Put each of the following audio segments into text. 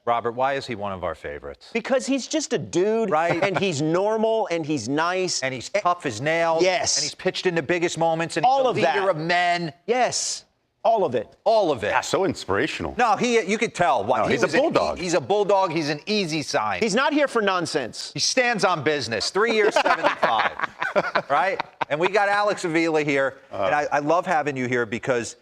Robert, why is he one of our favorites? Because he's just a dude, right? And he's normal, and he's nice. And he's tough as nails. Yes. And he's pitched in the biggest moments, and all he's a of leader that. of men. Yes. All of it. All of it. Yeah, so inspirational. No, you could tell. No, he's a bulldog. He's a bulldog. He's an easy sign. He's not here for nonsense. He stands on business. 3 years, 75. Right? And we got Alex Avila here. And I love having you here because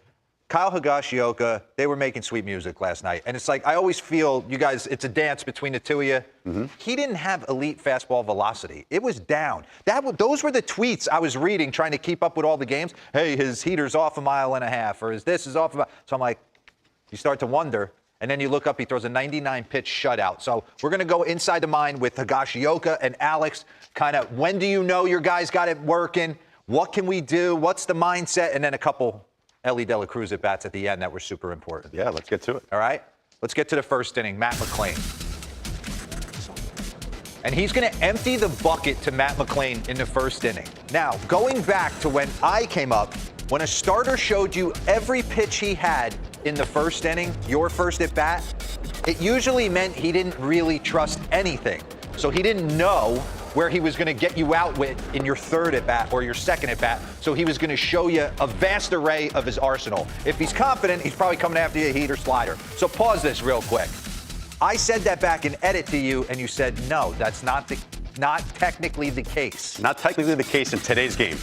Kyle Higashioka, they were making sweet music last night. And it's like, I always feel, you guys, it's a dance between the two of you. Mm-hmm. He didn't have elite fastball velocity. It was down. Those were the tweets I was reading, trying to keep up with all the games. Hey, his heater's off 1.5 miles, or this is off a mile. So I'm like, you start to wonder. And then you look up, he throws a 99-pitch shutout. So we're going to go inside the mind with Higashioka and Alex. Kind of, when do you know your guys got it working? What can we do? What's the mindset? And then a couple Ellie De La Cruz at bats at the end that were super important. Yeah, let's get to it. All right? Let's get to the first inning. Matt McClain. And he's going to empty the bucket to Matt McClain in the first inning. Now, going back to when I came up, when a starter showed you every pitch he had in the first inning, your first at bat, it usually meant he didn't really trust anything. So he didn't know where he was going to get you out with in your third at bat or your second at bat. So he was going to show you a vast array of his arsenal. If he's confident, he's probably coming after you, heater, slider. So pause this real quick. I said that back in edit to you, and you said, no, that's not technically the case. Not technically the case in today's game.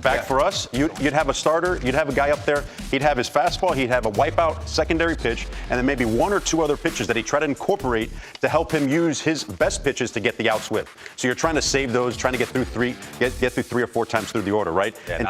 Back for us, you'd have a starter, you'd have a guy up there, he'd have his fastball, he'd have a wipeout secondary pitch, and then maybe one or two other pitches that he tried to incorporate to help him use his best pitches to get the outs with. So you're trying to save those, trying to get through three or four times through the order, right? Yeah,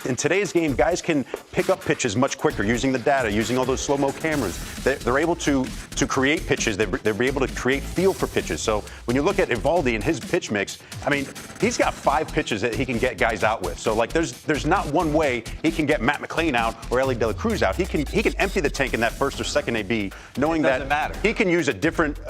in today's game, guys can pick up pitches much quicker using the data, using all those slow-mo cameras. They're able to create pitches. They're able to create feel for pitches. So when you look at Eovaldi and his pitch mix, I mean, he's got 5 pitches that he can get guys out with. So like there's not one way he can get Matt McClain out or Ellie De La Cruz out. He can empty the tank in that first or second AB, knowing that he can use a different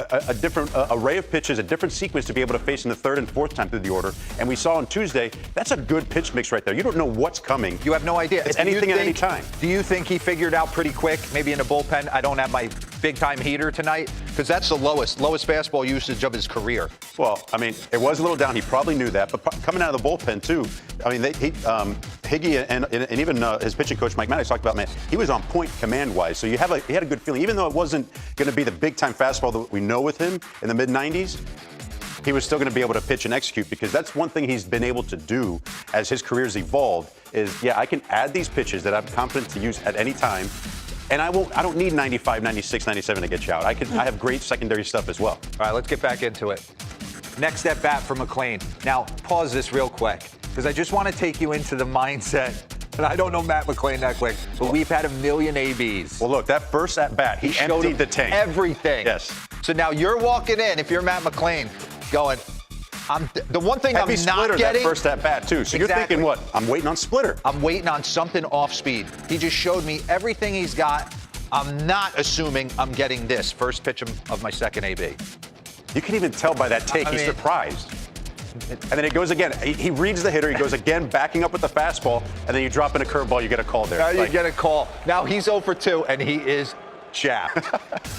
array of pitches, a different sequence to be able to face in the third and fourth time through the order. And we saw on Tuesday, that's a good pitch mix right there. You don't know what's coming. You have no idea. It's anything at any time. Do you think he figured out pretty quick, maybe in the bullpen, I don't have my big-time heater tonight? Because that's the lowest fastball usage of his career. Well, I mean, it was a little down. He probably knew that. But coming out of the bullpen, too, I mean, Higgy and even his pitching coach, Mike Maddox, talked about, man, he was on point command-wise. So he had a good feeling. Even though it wasn't going to be the big-time fastball that we know with him in the mid-90s, he was still going to be able to pitch and execute, because that's one thing he's been able to do as his career's evolved is, yeah, I can add these pitches that I'm confident to use at any time. And I don't need 95, 96, 97 to get you out. I have great secondary stuff as well. All right, let's get back into it. Next at bat for McClain. Now, pause this real quick, because I just want to take you into the mindset. And I don't know Matt McClain that quick, but we've had a million ABs. Well, look, that first at bat, he emptied the tank. Everything. Yes. So now you're walking in, if you're Matt McClain, going, the one thing I'm not getting. That first at bat too. So you're thinking, what? I'm waiting on splitter. I'm waiting on something off speed. He just showed me everything he's got. I'm not assuming I'm getting this first pitch of my second AB. You can even tell by that take. He's surprised. And then it goes again. He reads the hitter. He goes again, backing up with the fastball, and then you drop in a curveball. You get a call there. Now you get a call. Now he's 0 for 2, and he is chapped.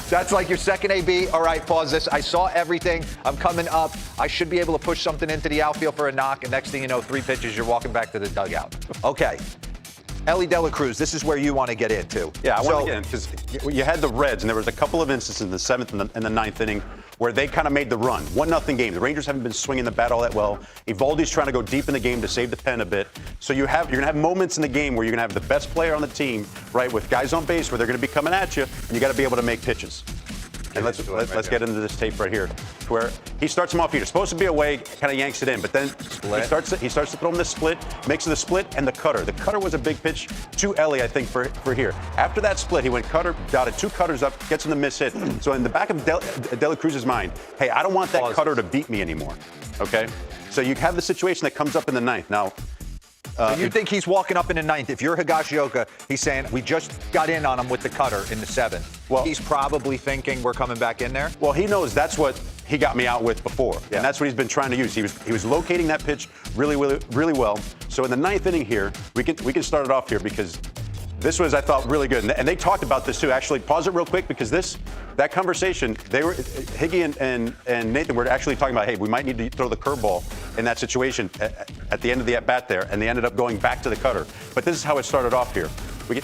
That's like your second AB. All right, pause this. I saw everything. I'm coming up. I should be able to push something into the outfield for a knock, and next thing you know, 3 pitches, you're walking back to the dugout. Okay. Ellie De La Cruz, this is where you want to get into. Yeah, I want to get in, because you had the Reds, and there was a couple of instances in the 7th and the 9th inning where they kind of made the run. 1-0 game. The Rangers haven't been swinging the bat all that well. Eovaldi's trying to go deep in the game to save the pen a bit. So you're going to have moments in the game where you're going to have the best player on the team, right, with guys on base where they're going to be coming at you, and you got to be able to make pitches. And let's get into this tape right here, where he starts him off here. Supposed to be away, kind of yanks it in, but then he starts to throw him the split, makes the split and the cutter. The cutter was a big pitch to Ellie, I think, for here. After that split, he went cutter, dotted 2 cutters up, gets him the miss hit. So in the back of De La Cruz's mind, hey, I don't want that cutter to beat me anymore. Okay, so you have the situation that comes up in the 9th now. So you think he's walking up in the 9th. If you're Higashioka, he's saying, we just got in on him with the cutter in the 7th. Well, he's probably thinking we're coming back in there? Well, he knows that's what he got me out with before. Yeah. And that's what he's been trying to use. He was locating that pitch really well. So in the 9th inning here, we can start it off here, because This was, I thought, really good. And they talked about this, too. Actually, pause it real quick because that conversation, Higgy and Nathan were actually talking about, hey, we might need to throw the curveball in that situation at the end of the at-bat there, and they ended up going back to the cutter. But this is how it started off here.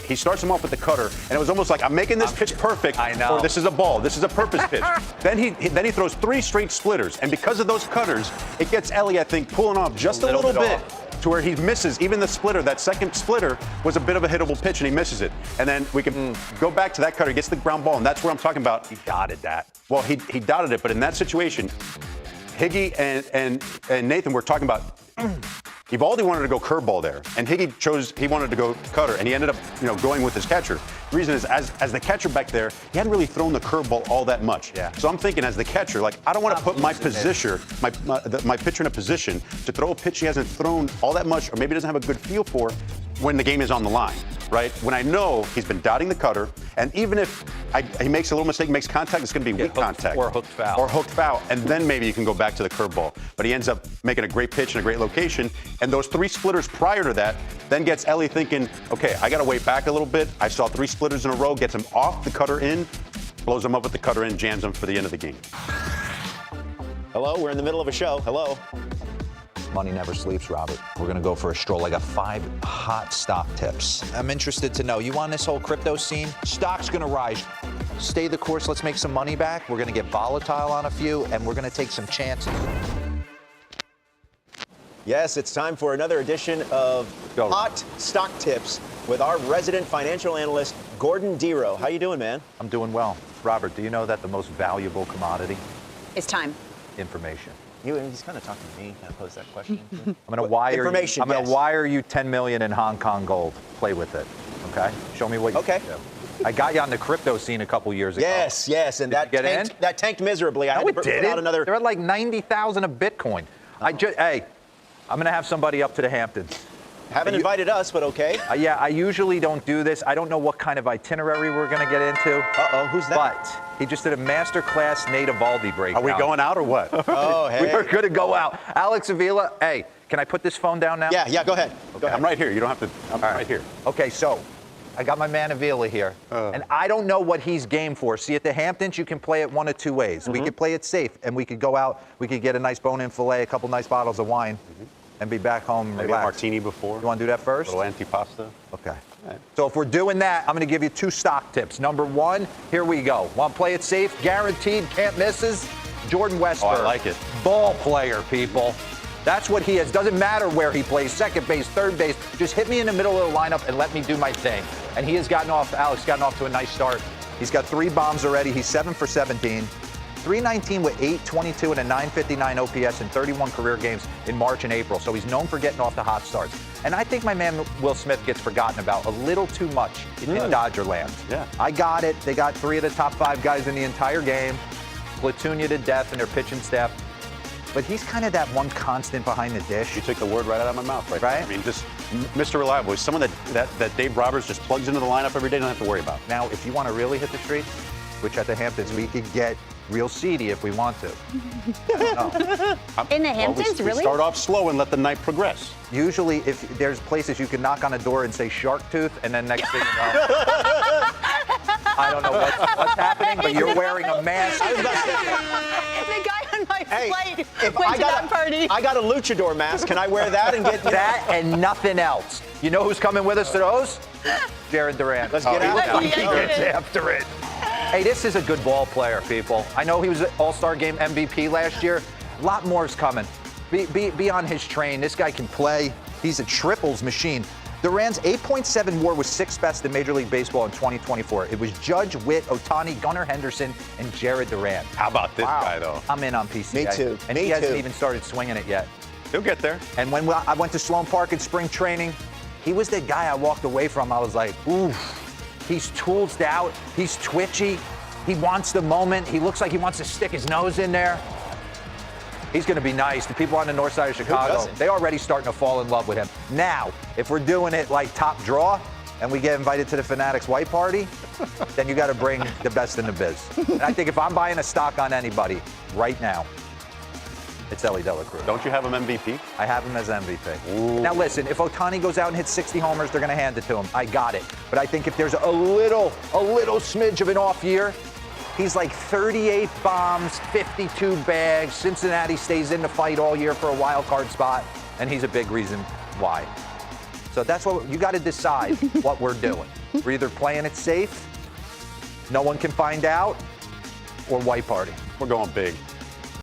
He starts him off with the cutter, and it was almost like, I'm making this pitch perfect. I know. Or this is a ball. This is a purpose pitch. Then he throws 3 straight splitters, and because of those cutters, it gets Ellie, I think, pulling off just a little bit to where he misses. Even the splitter, that second splitter, was a bit of a hittable pitch, and he misses it. And then we can go back to that cutter, he gets the ground ball, and that's where I'm talking about. He dotted that. Well, he dotted it, but in that situation, Higgy and Nathan were talking about Eovaldi wanted to go curveball there, and Higgy he wanted to go cutter, and he ended up going with his catcher. The reason is, as the catcher back there, he hadn't really thrown the curveball all that much. Yeah. So I'm thinking, as the catcher, like, I don't want to put my pitcher in a position to throw a pitch he hasn't thrown all that much, or maybe doesn't have a good feel for when the game is on the line, right? When I know he's been dotting the cutter, and even if he makes a little mistake, makes contact, it's going to be weak contact. Or hooked foul. And then maybe you can go back to the curveball. But he ends up making a great pitch in a great location, and those 3 splitters prior to that then gets Ellie thinking, okay, I got to wait back a little bit. I saw 3 splitters in a row, gets him off the cutter in, blows him up with the cutter in, jams him for the end of the game. Hello, we're in the middle of a show. Hello. Money never sleeps, Robert. We're going to go for a stroll. I got 5 hot stock tips. I'm interested to know, you on this whole crypto scene? Stock's going to rise. Stay the course. Let's make some money back. We're going to get volatile on a few, and we're going to take some chances. Yes, it's time for another edition of Hot Stock Tips with our resident financial analyst, Gordon DeRosa. How you doing, man? I'm doing well. Robert, do you know that the most valuable commodity? It's time. Information. He's kind of talking to me. Can I pose that question? I'm going to wire information, you. I'm going to wire you $10 million in Hong Kong gold. Play with it. Okay? Show me what you can do. I got you on the crypto scene a couple years ago. Yes, and that tanked miserably. I had to put out another. They're at like 90,000 of Bitcoin. Hey, I'm going to have somebody up to the Hamptons. Haven't invited us, but okay. Yeah, I usually don't do this. I don't know what kind of itinerary we're going to get into. Uh-oh, who's that? But he just did a masterclass Nathan Eovaldi breakdown. Are we going out or what? Oh, hey. We're going to go out. Alex Avila, hey, can I put this phone down now? Yeah, go ahead. Okay. I'm right here. You don't have to. I'm right here. Okay, so I got my man Avila here, and I don't know what he's game for. See, at the Hamptons, you can play it one of 2 ways. We could play it safe, and we could go out, we could get a nice bone-in filet, a couple nice bottles of wine, and be back home and Maybe relax. a martini before. You want to do that first? A little antipasta. Okay. So if we're doing that, I'm going to give you 2 stock tips. Number 1, here we go. Want to play it safe? Guaranteed, can't misses? Jordan Westberg. Oh, I like it. Ball player, people. That's what he is. Doesn't matter where he plays, second base, third base. Just hit me in the middle of the lineup and let me do my thing. And he has Alex gotten off to a nice start. He's got 3 bombs already. He's 7 for 17. 319 with 822 and a 959 OPS in 31 career games in March and April. So he's known for getting off the hot starts. And I think my man Will Smith gets forgotten about a little too much in Dodger land. Yeah. I got it. They got 3 of the top 5 guys in the entire game. Platoon you to death in their pitching staff. But he's kind of that one constant behind the dish. You took the word right out of my mouth, right? Right? I mean, just Mr. Reliable. He's someone that Dave Roberts just plugs into the lineup every day, don't have to worry about. Now, if you want to really hit the streets, which at the Hamptons we could get real seedy if we want to. In the Hamptons, we really? Start off slow and let the night progress. Usually, if there's places you can knock on a door and say shark tooth, and then next thing you know, I don't know what's happening, but you're wearing a mask. The guy on my flight If went to that party. I got a luchador mask. Can I wear that and get That and nothing else. You know who's coming with us to those? Jared Durant. Let's get out. He gets after it. Hey, this is a good ball player, people. I know he was an All-Star Game MVP last year. A lot more is coming. Be on his train. This guy can play. He's a triples machine. Durant's 8.7 WAR was 6th best in Major League Baseball in 2024. It was Judge, Witt, Ohtani, Gunnar Henderson, and Jared Durant. How about this guy, though? I'm in on PCA. Me too. And he hasn't even started swinging it yet. He'll get there. And when I went to Sloan Park in spring training, he was the guy I walked away from. I was like, ooh, he's tooled out. He's twitchy. He wants the moment. He looks like he wants to stick his nose in there. He's going to be nice. The people on the north side of Chicago, they're already starting to fall in love with him. Now, if we're doing it like top draw and we get invited to the Fanatics white party, then you got to bring the best in the biz. And I think if I'm buying a stock on anybody right now, It's Ellie De La Cruz. Don't you have him MVP? I have him as MVP. Ooh. Now listen, if Ohtani goes out and hits 60 homers, they're going to hand it to him. I got it. But I think if there's a little smidge of an off year, he's like 38 bombs, 52 bags. Cincinnati stays in the fight all year for a wild card spot, and he's a big reason why. So that's what you got to decide what we're doing. We're either playing it safe, no one can find out, or white party. We're going big.